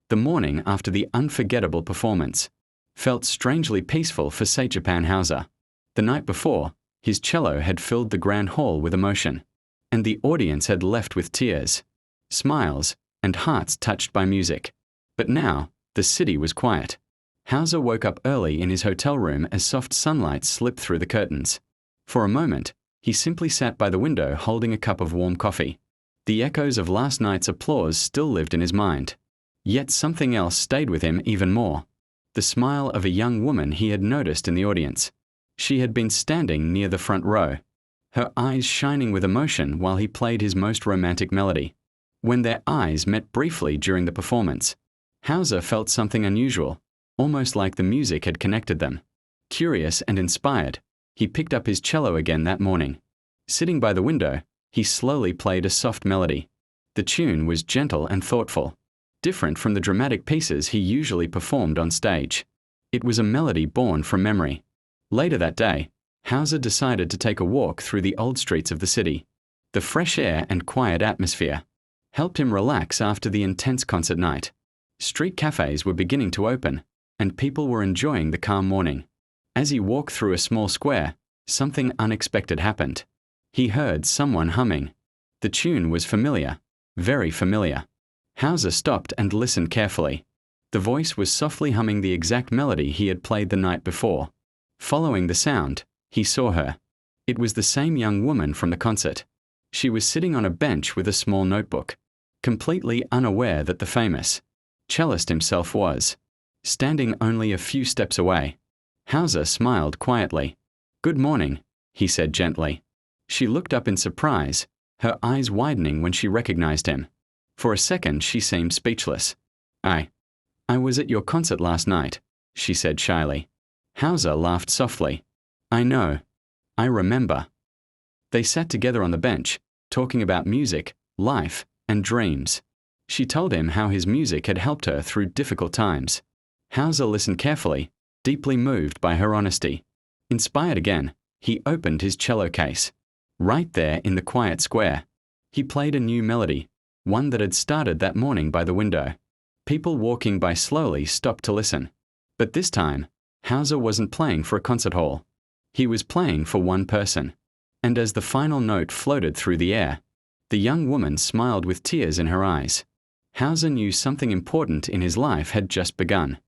The morning after the unforgettable performance felt strangely peaceful for Stjepan Hauser. The night before, his cello had filled the grand hall with emotion, and the audience had left with tears, smiles, and hearts touched by music. But now, the city was quiet. Hauser woke up early in his hotel room as soft sunlight slipped through the curtains. For a moment, he simply sat by the window holding a cup of warm coffee. The echoes of last night's applause still lived in his mind. Yet something else stayed with him even more. The smile of a young woman he had noticed in the audience. She had been standing near the front row, her eyes shining with emotion while he played his most romantic melody. When their eyes met briefly during the performance, Hauser felt something unusual, almost like the music had connected them. Curious and inspired, he picked up his cello again that morning. Sitting by the window, he slowly played a soft melody. The tune was gentle and thoughtful, different from the dramatic pieces he usually performed on stage. It was a melody born from memory. Later that day, Hauser decided to take a walk through the old streets of the city. The fresh air and quiet atmosphere helped him relax after the intense concert night. Street cafes were beginning to open, and people were enjoying the calm morning. As he walked through a small square, something unexpected happened. He heard someone humming. The tune was familiar, very familiar. Hauser stopped and listened carefully. The voice was softly humming the exact melody he had played the night before. Following the sound, he saw her. It was the same young woman from the concert. She was sitting on a bench with a small notebook, completely unaware that the famous cellist himself was standing only a few steps away. Hauser smiled quietly. "Good morning," he said gently. She looked up in surprise, her eyes widening when she recognized him. For a second, she seemed speechless. I was at your concert last night," she said shyly. Hauser laughed softly. "I know. I remember." They sat together on the bench, talking about music, life, and dreams. She told him how his music had helped her through difficult times. Hauser listened carefully, deeply moved by her honesty. Inspired again, he opened his cello case. Right there in the quiet square, he played a new melody, one that had started that morning by the window. People walking by slowly stopped to listen. But this time, Hauser wasn't playing for a concert hall. He was playing for one person. And as the final note floated through the air, the young woman smiled with tears in her eyes. Hauser knew something important in his life had just begun.